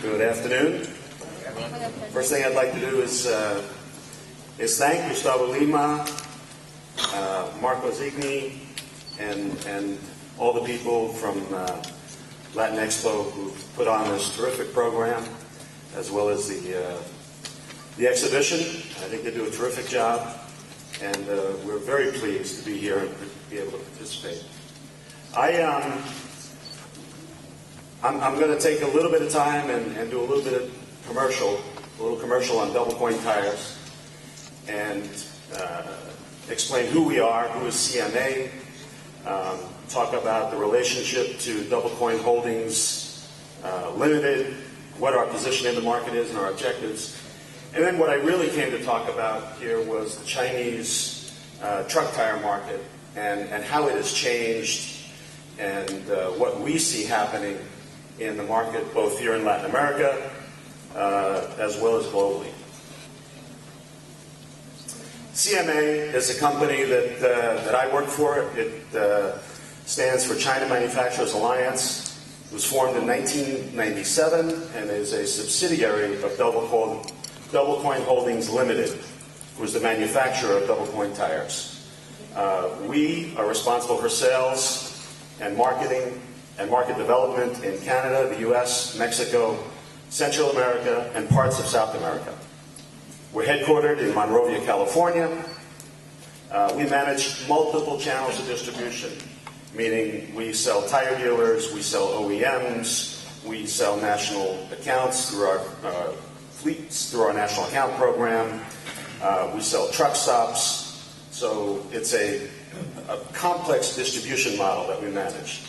Good afternoon. First thing I'd like to do is thank Gustavo Lima, Marco Zigni, and all the people from Latin Expo who put on this terrific program, as well as the exhibition. I think they do a terrific job, and we're very pleased to be here and be able to participate. I'm going to take a little bit of time and do a little bit of commercial on Double Coin tires, and explain who we are, who is CMA, talk about the relationship to Double Coin Holdings Ltd, what our position in the market is and our objectives. And then what I really came to talk about here was the Chinese truck tire market and how it has changed, and what we see happening in the market both here in Latin America as well as globally. CMA is a company that I work for. It stands for China Manufacturers Alliance. It was formed in 1997 and is a subsidiary of Double Coin Holdings Ltd, who is the manufacturer of double coin tires. We are responsible for sales and marketing and market development in Canada, the US, Mexico, Central America, and parts of South America. We're headquartered in Monrovia, California. We manage multiple channels of distribution, meaning we sell tire dealers, we sell OEMs, we sell national accounts through our fleets, through our national account program. We sell truck stops. So it's a complex distribution model that we manage.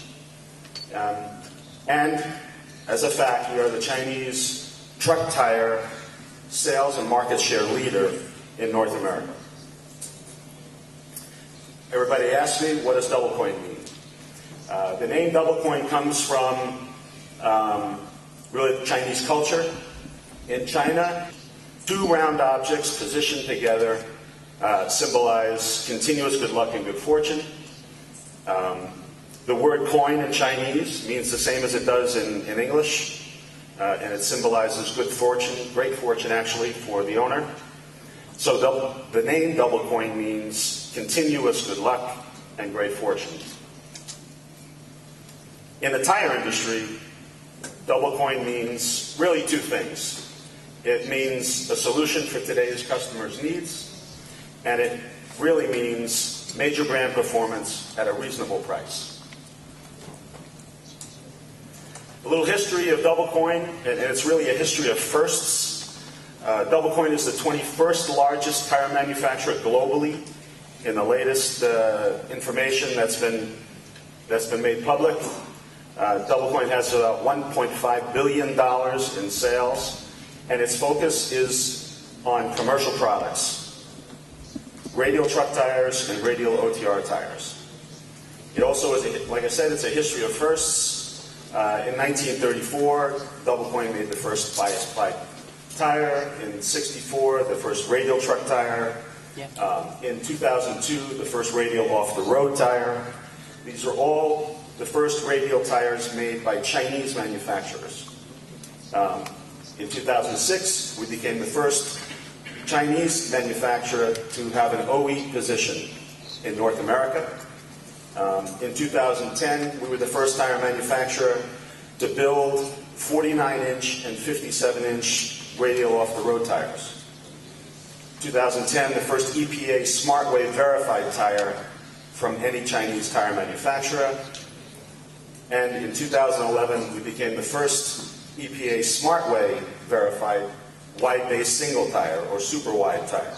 And as a fact, we are the Chinese truck tire sales and market share leader in North America. Everybody asks me, what does double coin mean? The name double coin comes from really Chinese culture. In China, two round objects positioned together symbolize continuous good luck and good fortune. The word coin in Chinese means the same as it does in English, and it symbolizes good fortune, great fortune actually, for the owner. So the name double coin means continuous good luck and great fortune. In the tire industry, double coin means really two things. It means a solution for today's customers' needs, and it really means major brand performance at a reasonable price. A little history of Double Coin, and it's really a history of firsts. Double Coin is the 21st largest tire manufacturer globally in the latest information that's been made public. Double Coin has about $1.5 billion in sales, and its focus is on commercial products, radial truck tires and radial OTR tires. It also is, like I said, it's a history of firsts. In 1934, Double Coin made the first bias pipe tire. In 1964, the first radial truck tire. In 2002, the first radial off-the-road tire. These are all the first radial tires made by Chinese manufacturers. In 2006, we became the first Chinese manufacturer to have an OE position in North America. In 2010, we were the first tire manufacturer to build 49-inch and 57-inch radial off-the-road tires. 2010, the first EPA SmartWay verified tire from any Chinese tire manufacturer. And in 2011, we became the first EPA SmartWay verified wide-base single tire or super wide tire.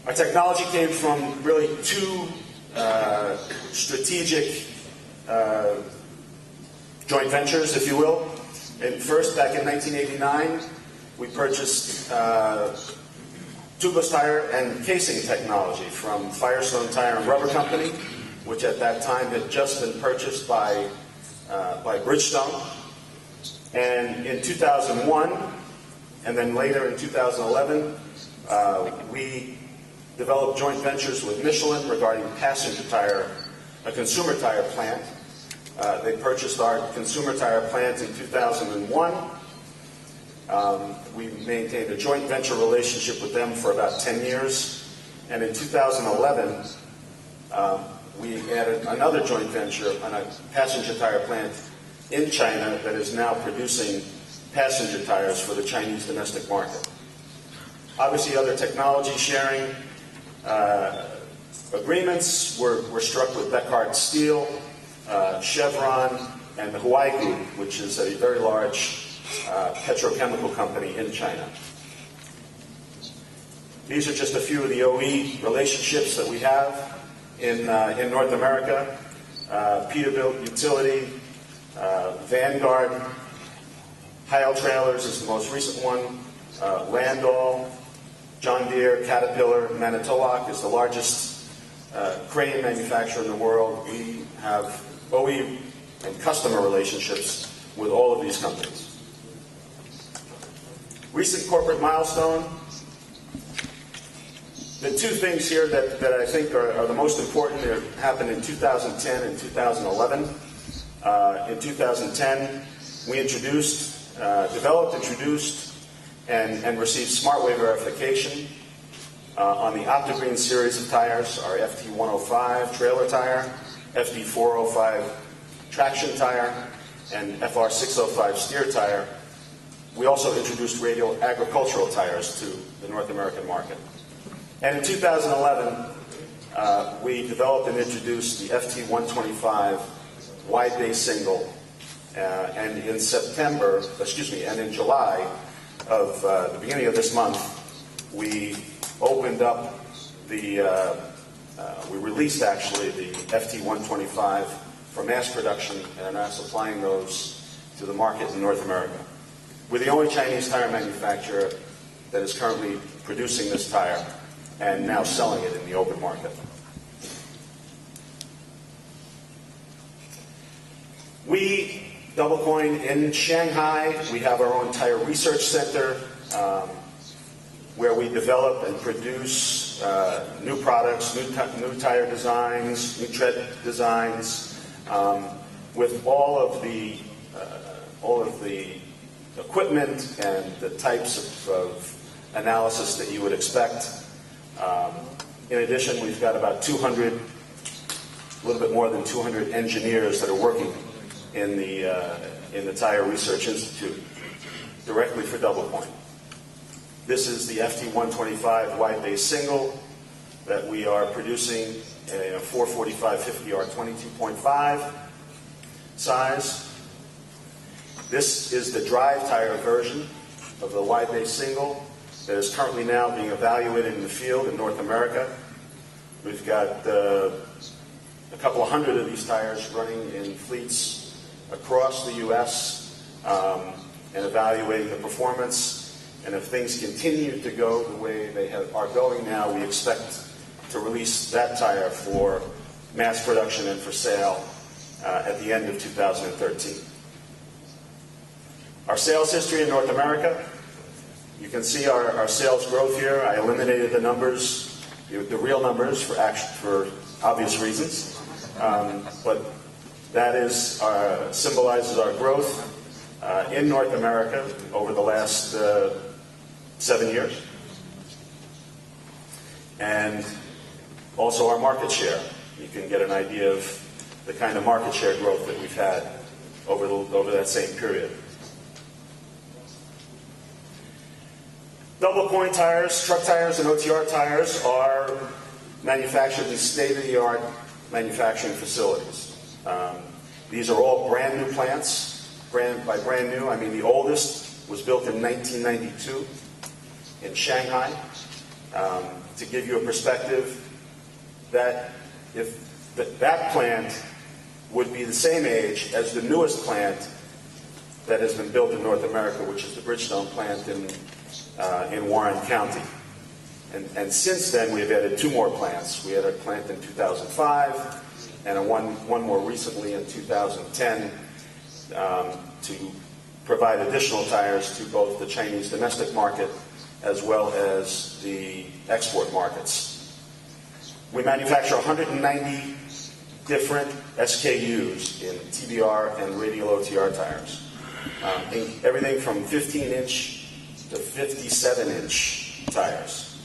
Our technology came from really two strategic joint ventures, if you will. And first, back in 1989, we purchased tubeless tire and casing technology from Firestone Tire and Rubber Company, which at that time had just been purchased by Bridgestone. And in 2001, and then later in 2011, we developed joint ventures with Michelin regarding passenger tire, a consumer tire plant. They purchased our consumer tire plant in 2001. We maintained a joint venture relationship with them for about 10 years. And in 2011, we added another joint venture on a passenger tire plant in China that is now producing passenger tires for the Chinese domestic market. Obviously, other technology sharing agreements were struck with Beckhart Steel, Chevron, and the Huai Group, which is a very large petrochemical company in China. These are just a few of the OE relationships that we have in North America. Peterbilt Utility, Vanguard, Heil Trailers is the most recent one, Landau, John Deere, Caterpillar, Manitowoc is the largest crane manufacturer in the world. We have OE and customer relationships with all of these companies. Recent corporate milestone. The two things here that I think are the most important that happened in 2010 and 2011. In 2010, we developed, introduced, and received SmartWay verification on the OptiGreen series of tires, our FT105 trailer tire, FT405 traction tire, and FR605 steer tire. We also introduced radial agricultural tires to the North American market. And in 2011, we developed and introduced the FT125 wide base single. And in July of the beginning of this month, we opened up we released actually the FT125 for mass production and are now supplying those to the market in North America. We're the only Chinese tire manufacturer that is currently producing this tire and now selling it in the open market. We, Double Coin, in Shanghai, we have our own tire research center where we develop and produce new products, new tire designs, new tread designs, with all of the equipment and the types of analysis that you would expect. In addition, we've got about 200, a little bit more than 200 engineers that are working in the Tyre Research Institute directly for Double Coin. This is the FT125 wide base single that we are producing in a 445/50R 22.5 size. This is the drive tire version of the wide base single that is currently now being evaluated in the field in North America. We've got a couple of hundred of these tires running in fleets across the U.S. And evaluating the performance. And if things continue to go the way they are going now, we expect to release that tire for mass production and for sale at the end of 2013. Our sales history in North America. You can see our sales growth here. I eliminated the numbers, the real numbers for obvious reasons. But that symbolizes our growth in North America over the last 7 years. And also our market share. You can get an idea of the kind of market share growth that we've had over that same period. Double Coin tires, truck tires, and OTR tires are manufactured in state-of-the-art manufacturing facilities. These are all brand new plants. By brand new, I mean the oldest was built in 1992 in Shanghai. To give you a perspective, that plant would be the same age as the newest plant that has been built in North America, which is the Bridgestone plant in Warren County. And since then, we have added 2 more plants. We had a plant in 2005 and one more recently in 2010 to provide additional tires to both the Chinese domestic market as well as the export markets. We manufacture 190 different SKUs in TBR and radial OTR tires. Everything from 15-inch to 57-inch tires.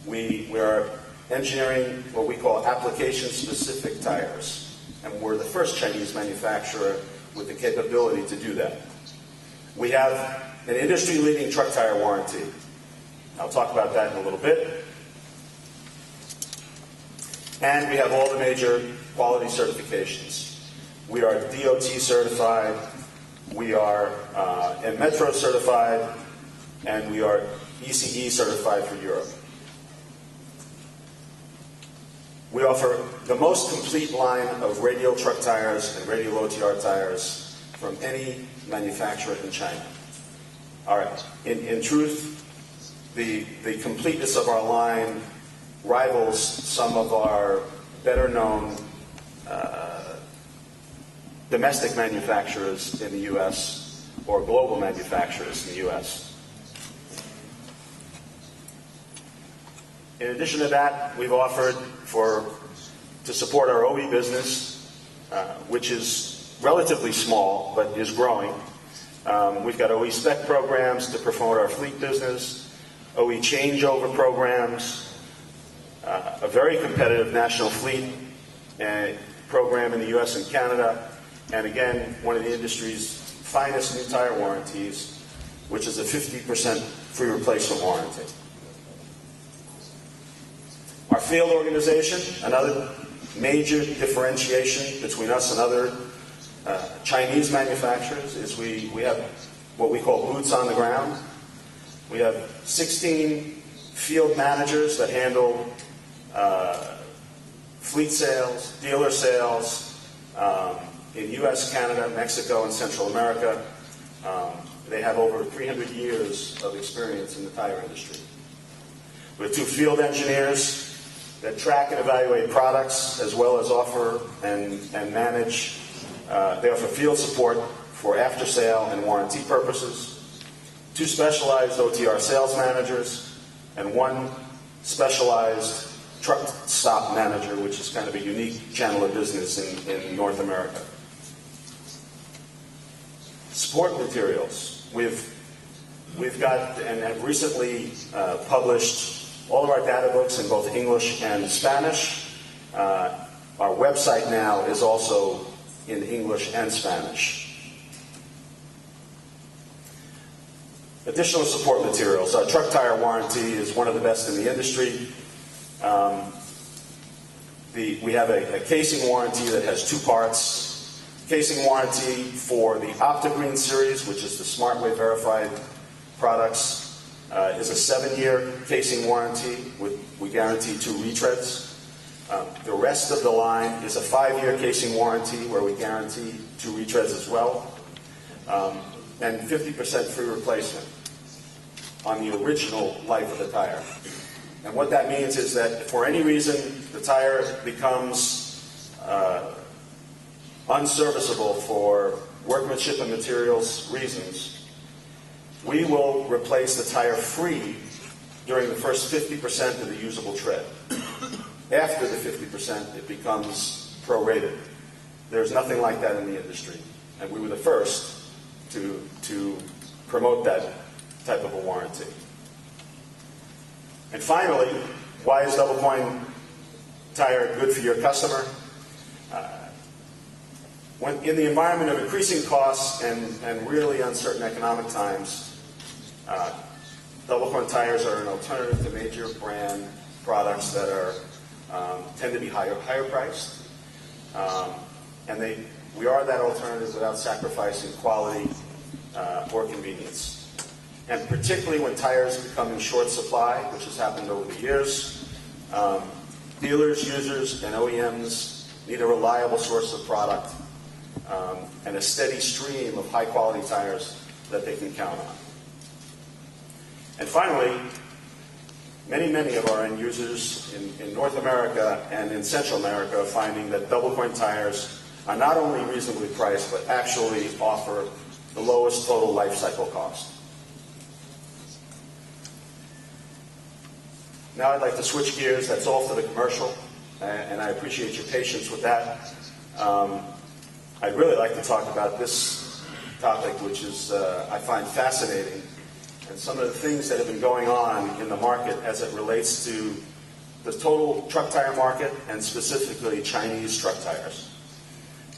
We are engineering what we call application-specific tires, and we're the first Chinese manufacturer with the capability to do that. We have an industry-leading truck tire warranty. I'll talk about that in a little bit. And we have all the major quality certifications. We are DOT certified, we are Metro certified, and we are ECE certified for Europe. We offer the most complete line of radial truck tires and radial OTR tires from any manufacturer in China. All right. In truth, the completeness of our line rivals some of our better-known domestic manufacturers in the U.S. or global manufacturers in the U.S. In addition to that, we've offered to support our OE business, which is relatively small but is growing. We've got OE spec programs to promote our fleet business, OE changeover programs, a very competitive national fleet program in the U.S. and Canada, and again, one of the industry's finest new tire warranties, which is a 50% free replacement warranty. Our field organization, another major differentiation between us and other Chinese manufacturers, is we have what we call boots on the ground. We have 16 field managers that handle fleet sales, dealer sales in U.S., Canada, Mexico, and Central America. They have over 300 years of experience in the tire industry. We have 2 field engineers that track and evaluate products, as well as offer and manage. They offer field support for after-sale and warranty purposes. 2 specialized OTR sales managers, and 1 specialized truck stop manager, which is kind of a unique channel of business in North America. Support materials. We've got and have recently published all of our data books in both English and Spanish. Our website now is also in English and Spanish. Additional support materials. Our truck tire warranty is one of the best in the industry. We have a casing warranty that has 2 parts. Casing warranty for the OptiGreen series, which is the SmartWay verified products, is a 7-year casing warranty. We guarantee 2 retreads. The rest of the line is a 5-year casing warranty where we guarantee 2 retreads as well, and 50% free replacement on the original life of the tire. And what that means is that if for any reason the tire becomes unserviceable for workmanship and materials reasons, we will replace the tire free during the first 50% of the usable tread. After the 50%, it becomes prorated. There's nothing like that in the industry, and we were the first to promote that type of a warranty. And finally, why is Double Coin Tire good for your customer? When in the environment of increasing costs and really uncertain economic times, Double Coin tires are an alternative to major brand products that tend to be higher priced, and we are that alternative without sacrificing quality or convenience. And particularly when tires become in short supply, which has happened over the years, dealers, users, and OEMs need a reliable source of product and a steady stream of high-quality tires that they can count on. And finally, many of our end users in North America and in Central America are finding that Double Coin tires are not only reasonably priced, but actually offer the lowest total life cycle cost. Now I'd like to switch gears. That's all for the commercial, and I appreciate your patience with that. I'd really like to talk about this topic, which is I find fascinating, and some of the things that have been going on in the market as it relates to the total truck tire market and specifically Chinese truck tires.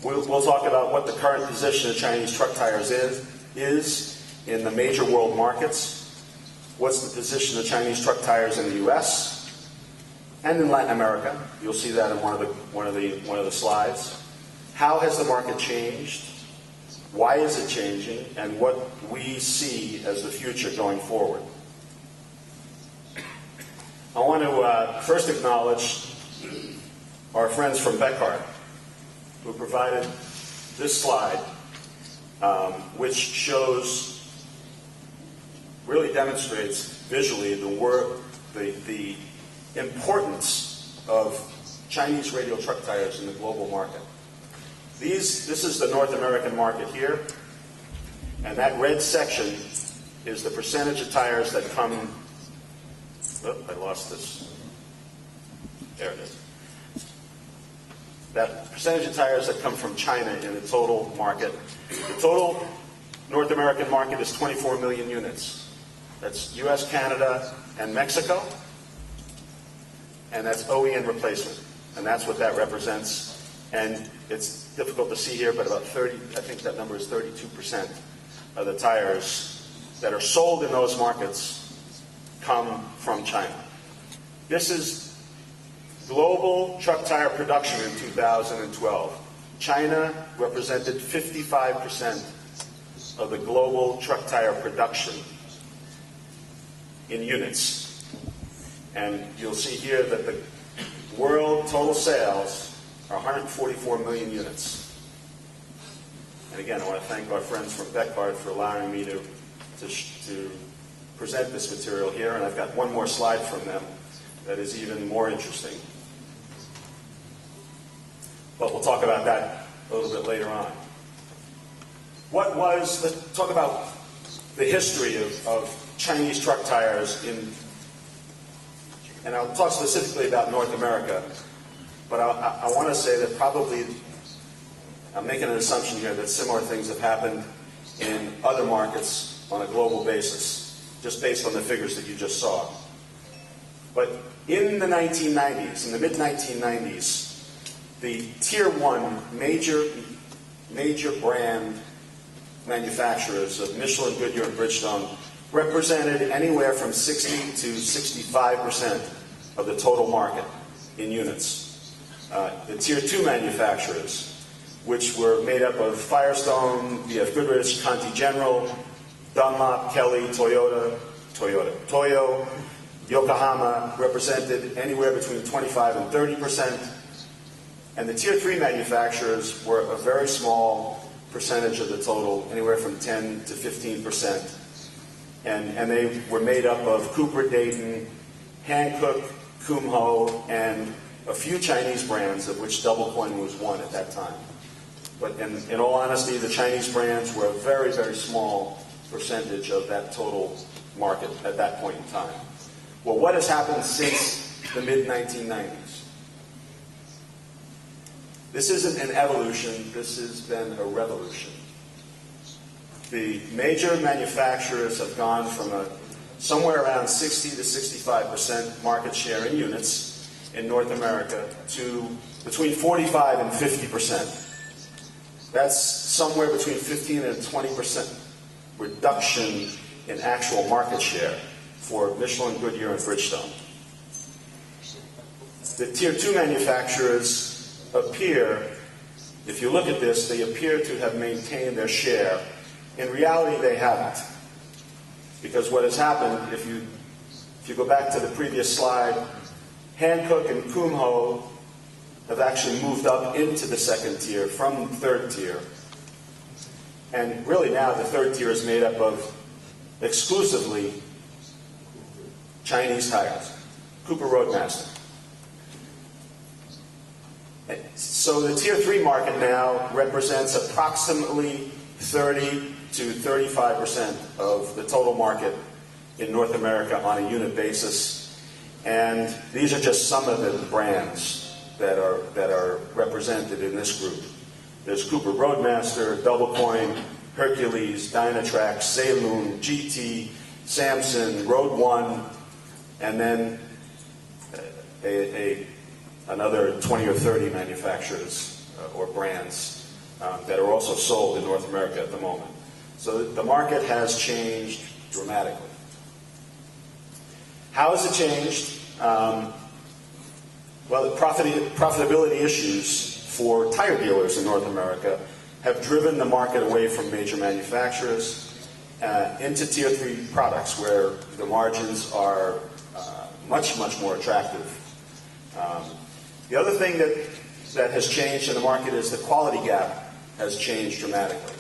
We'll talk about what the current position of Chinese truck tires is in the major world markets, what's the position of Chinese truck tires in the U.S. and in Latin America. You'll see that in one of the slides. How has the market changed? Why is it changing? And what we see as the future going forward. I want to first acknowledge our friends from Beckhardt, who provided this slide, which really demonstrates visually the importance of Chinese radial truck tires in the global market. This is the North American market here, and that red section is the percentage of tires that come. Oh, I lost this. There it is. That percentage of tires that come from China in the total market. The total North American market is 24 million units. That's US, Canada, and Mexico. And that's OEM replacement. And that's what that represents. And it's difficult to see here, but about 30, I think that number is 32% of the tires that are sold in those markets come from China. This is global truck tire production in 2012. China represented 55% of the global truck tire production in units. And you'll see here that the world total sales are 144 million units. And again, I want to thank our friends from Beckhardt for allowing me to present this material here, and I've got one more slide from them that is even more interesting. But we'll talk about that a little bit later on. Let's talk about the history of Chinese truck tires and I'll talk specifically about North America, but I want to say that probably, I'm making an assumption here that similar things have happened in other markets on a global basis, just based on the figures that you just saw. But in the 1990s, in the mid-1990s, the Tier 1 major brand manufacturers of Michelin, Goodyear, and Bridgestone represented anywhere from 60 to 65% of the total market in units. The Tier 2 manufacturers, which were made up of Firestone, BF Goodrich, Conti General, Dunlop, Kelly, Toyo, Yokohama, represented anywhere between 25 and 30%. And the Tier 3 manufacturers were a very small percentage of the total, anywhere from 10 to 15%. And they were made up of Cooper, Dayton, Hankook, Kumho, and a few Chinese brands, of which Double Coin was one at that time. But in all honesty, the Chinese brands were a very, very small percentage of that total market at that point in time. Well, what has happened since the mid-1990s? This isn't an evolution, this has been a revolution. The major manufacturers have gone from somewhere around 60 to 65% market share in units in North America to between 45 and 50%. That's somewhere between 15 and 20% reduction in actual market share for Michelin, Goodyear, and Bridgestone. The Tier 2 manufacturers appear, if you look at this, they appear to have maintained their share. In reality, they haven't. Because what has happened, if you go back to the previous slide, Hankook and Kumho have actually moved up into the second tier from third tier. And really now the third tier is made up of exclusively Chinese tires, Cooper Roadmaster. So the Tier 3 market now represents approximately 30 to 35% of the total market in North America on a unit basis. And these are just some of the brands. that are represented in this group. There's Cooper Roadmaster, Double Coin, Hercules, Dynatrax, Saloon, GT, Samson, Road One, and then another 20 or 30 manufacturers or brands that are also sold in North America at the moment. So the market has changed dramatically. How has it changed? Well, the profitability issues for tire dealers in North America have driven the market away from major manufacturers into Tier 3 products where the margins are much, much more attractive. The other thing that has changed in the market is the quality gap has changed dramatically.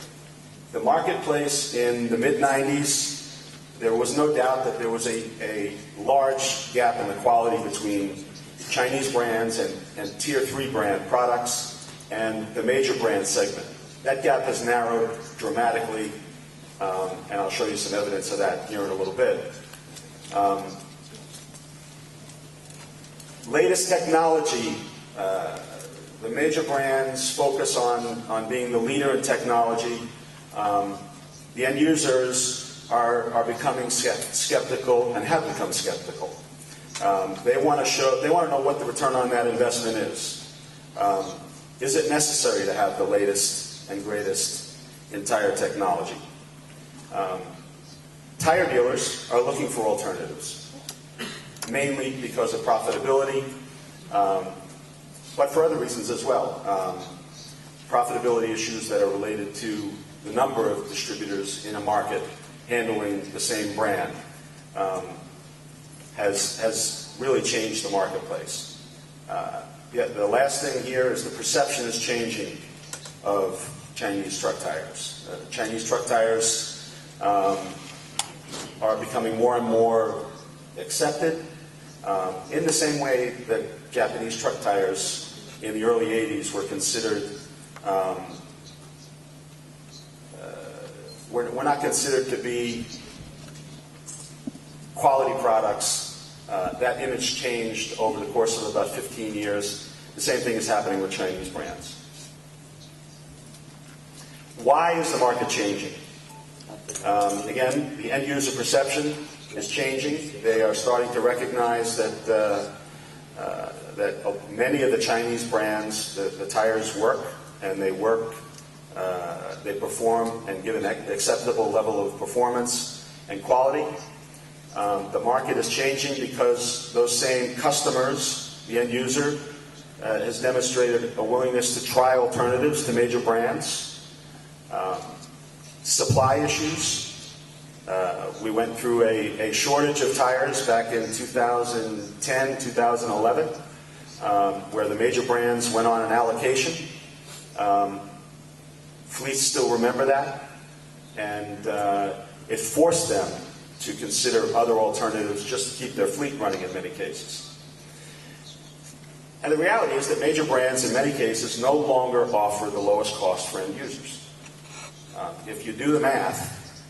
The marketplace in the mid-90s, there was no doubt that there was a large gap in the quality between Chinese brands and Tier 3 brand products and the major brand segment. That gap has narrowed dramatically, and I'll show you some evidence of that here in a little bit. Latest technology, the major brands focus on being the leader in technology. The end users are becoming skeptical and have become skeptical. They want to know what the return on that investment is. Is it necessary to have the latest and greatest in tire technology? Tire dealers are looking for alternatives, mainly because of profitability, but for other reasons as well. Profitability issues that are related to the number of distributors in a market handling the same brand has really changed the marketplace. The last thing here is the perception is changing of Chinese truck tires. Chinese truck tires are becoming more and more accepted in the same way that Japanese truck tires in the early 80s were considered. We're not considered to be quality products. That image changed over the course of about 15 years. The same thing is happening with Chinese brands. Why is the market changing? Again, the end user perception is changing. They are starting to recognize that many of the Chinese brands, the tires work, and they work. They perform and give an acceptable level of performance and quality. The market is changing because those same customers, the end user, has demonstrated a willingness to try alternatives to major brands. Supply issues. We went through a shortage of tires back in 2010, 2011, where the major brands went on an allocation. Fleets still remember that, and it forced them to consider other alternatives just to keep their fleet running in many cases. And the reality is that major brands in many cases no longer offer the lowest cost for end users. If you do the math,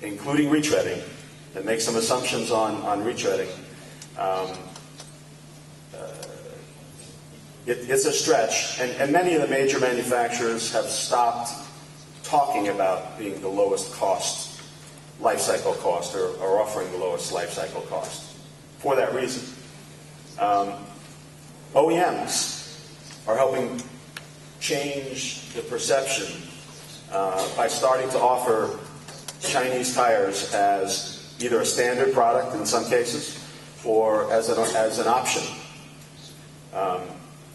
including retreading, and make some assumptions on retreading, it's a stretch, and many of the major manufacturers have stopped talking about being the lowest cost life cycle cost or offering the lowest life cycle cost for that reason. OEMs are helping change the perception by starting to offer Chinese tires as either a standard product in some cases or as an option.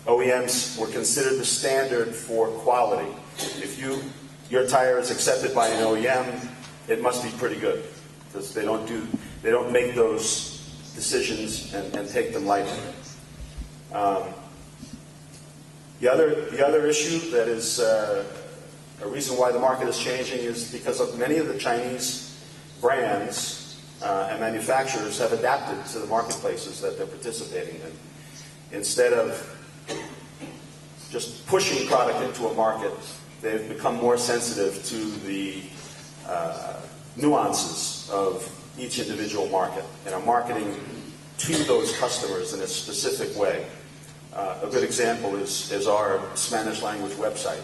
OEMs were considered the standard for quality. If your tire is accepted by an OEM, it must be pretty good, because they don't make those decisions and take them lightly. The other issue that is a reason why the market is changing is because of many of the Chinese brands and manufacturers have adapted to the marketplaces that they're participating in. Instead of just pushing product into a market, they've become more sensitive to the nuances of each individual market and are marketing to those customers in a specific way. A good example is our Spanish language website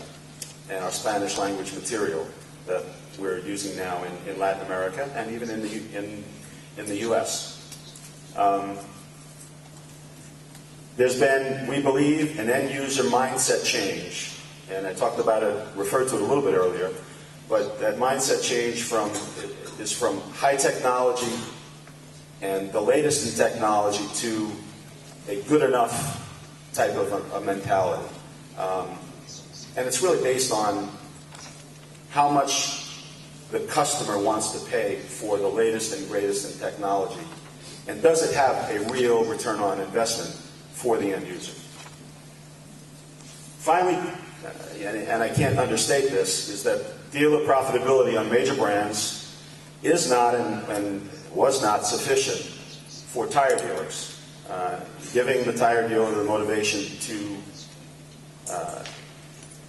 and our Spanish language material that we're using now in Latin America and even in the U.S. There's been, we believe, an end-user mindset change, and I referred to it a little bit earlier, but that mindset change is from high technology and the latest in technology to a good enough type of a mentality. And it's really based on how much the customer wants to pay for the latest and greatest in technology, and does it have a real return on investment for the end user. Finally, and I can't understate this, is that dealer profitability on major brands is not and was not sufficient for tire dealers, giving the tire dealer the motivation to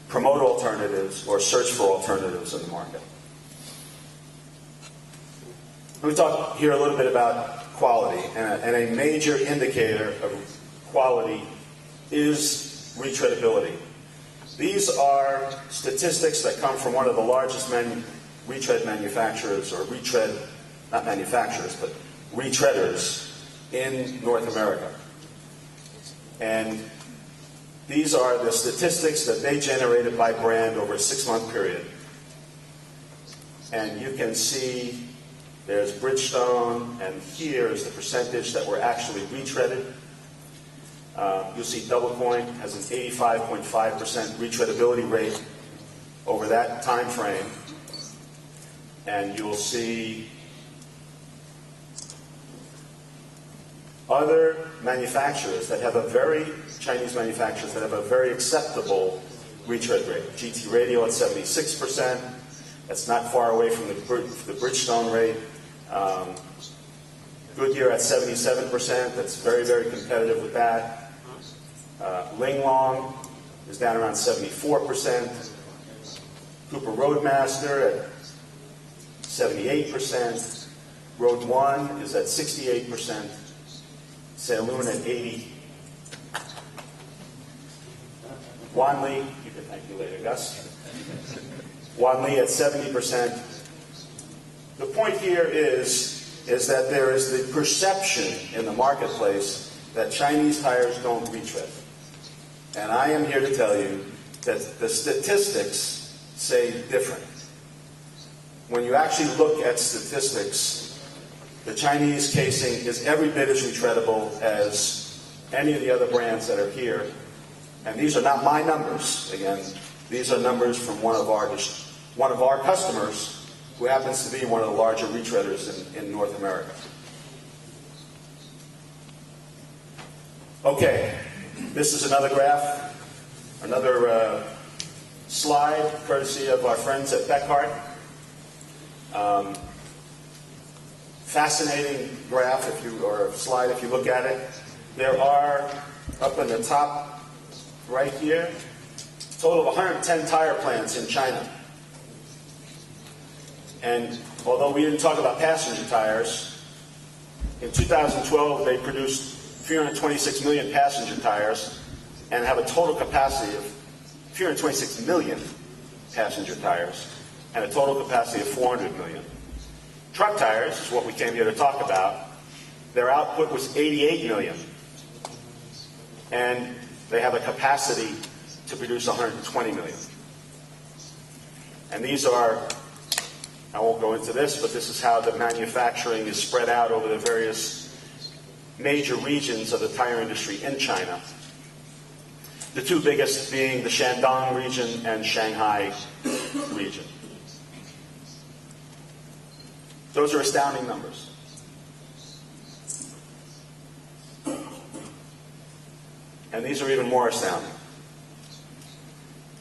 promote alternatives or search for alternatives in the market. Let me talk here a little bit about quality, and a major indicator of quality is retreadability. These are statistics that come from one of the largest retread manufacturers, or not manufacturers, but retreaders in North America. And these are the statistics that they generated by brand over a 6-month period. And you can see there's Bridgestone, and here is the percentage that were actually retreaded. You'll see Double Coin has an 85.5% retreadability rate over that time frame. And you'll see other manufacturers that have Chinese manufacturers that have a very acceptable retread rate. GT Radio at 76%. That's not far away from the Bridgestone rate. Goodyear at 77%. That's very, very competitive with that. Linglong is down around 74%. Cooper Roadmaster at 78%. Road 1 is at 68%. Saloon at 80%. Wanli, you can thank you later, Gus. Wanli at 70%. The point here is that there is the perception in the marketplace that Chinese tires don't retread. And I am here to tell you that the statistics say different. When you actually look at statistics, the Chinese casing is every bit as retreadable as any of the other brands that are here. And these are not my numbers. Again, these are numbers from one of our customers, who happens to be one of the larger retreaders in North America. Okay, this is another graph, another slide, courtesy of our friends at Beckhart. Fascinating graph, or slide if you look at it. There are, up in the top right here, a total of 110 tire plants in China. And although we didn't talk about passenger tires, in 2012 they produced 326 million passenger tires and have a total capacity of 326 million passenger tires and a total capacity of 400 million. Truck tires is what we came here to talk about. Their output was 88 million. And they have a capacity to produce 120 million. And these are, I won't go into this, but this is how the manufacturing is spread out over the various major regions of the tire industry in China. The two biggest being the Shandong region and Shanghai region. Those are astounding numbers. And these are even more astounding.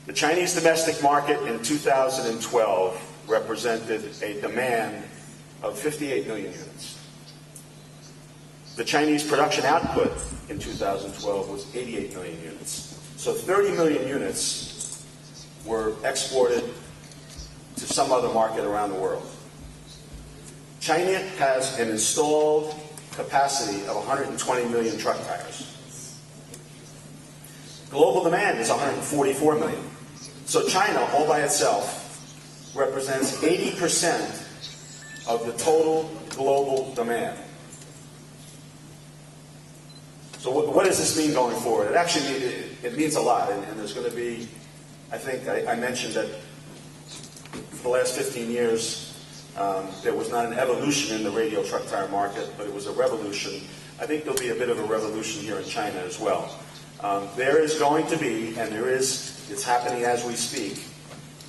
The Chinese domestic market in 2012 represented a demand of 58 million units. The Chinese production output in 2012 was 88 million units. So 30 million units were exported to some other market around the world. China has an installed capacity of 120 million truck tires. Global demand is 144 million. So China, all by itself, represents 80% of the total global demand. So what does this mean going forward? It actually it means a lot, and there's going to be, I think I mentioned that for the last 15 years, there was not an evolution in the radial truck tire market, but it was a revolution. I think there'll be a bit of a revolution here in China as well. There is going to be, and it's happening as we speak,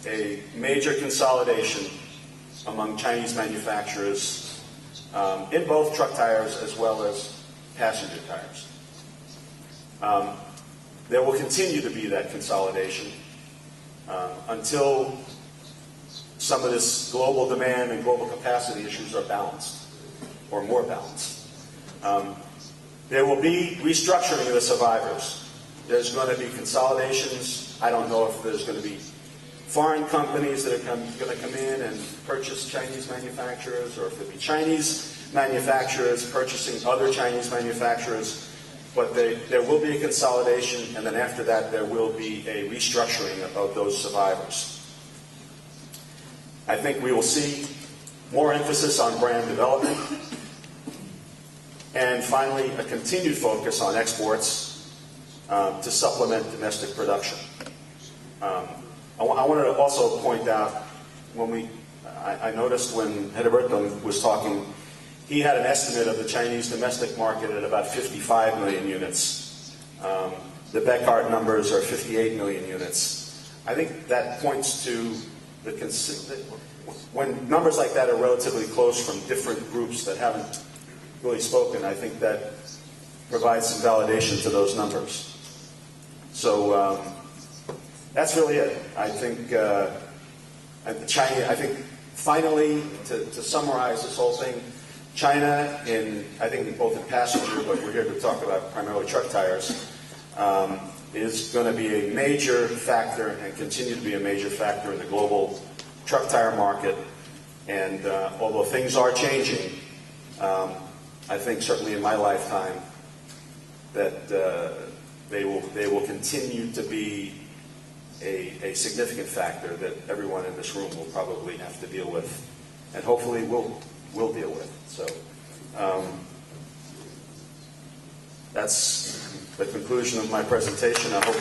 a major consolidation among Chinese manufacturers in both truck tires as well as passenger tires. There will continue to be that consolidation until some of this global demand and global capacity issues are balanced, or more balanced. There will be restructuring of the survivors. There's going to be consolidations. I don't know if there's going to be foreign companies that are going to come in and purchase Chinese manufacturers, or if there'll be Chinese manufacturers purchasing other Chinese manufacturers. But there will be a consolidation, and then after that there will be a restructuring of those survivors. I think we will see more emphasis on brand development, and finally a continued focus on exports to supplement domestic production. I wanted to also point out, I noticed when Heriberto was talking, he had an estimate of the Chinese domestic market at about 55 million units. The Beckhardt numbers are 58 million units. I think that points to when numbers like that are relatively close from different groups that haven't really spoken, I think that provides some validation to those numbers. So that's really it. I think finally, to summarize this whole thing, China, I think both in passenger, but we're here to talk about primarily truck tires, is going to be a major factor and continue to be a major factor in the global truck tire market. And although things are changing, I think certainly in my lifetime that they will continue to be a significant factor that everyone in this room will probably have to deal with, and hopefully will deal with. So that's the conclusion of my presentation. I hope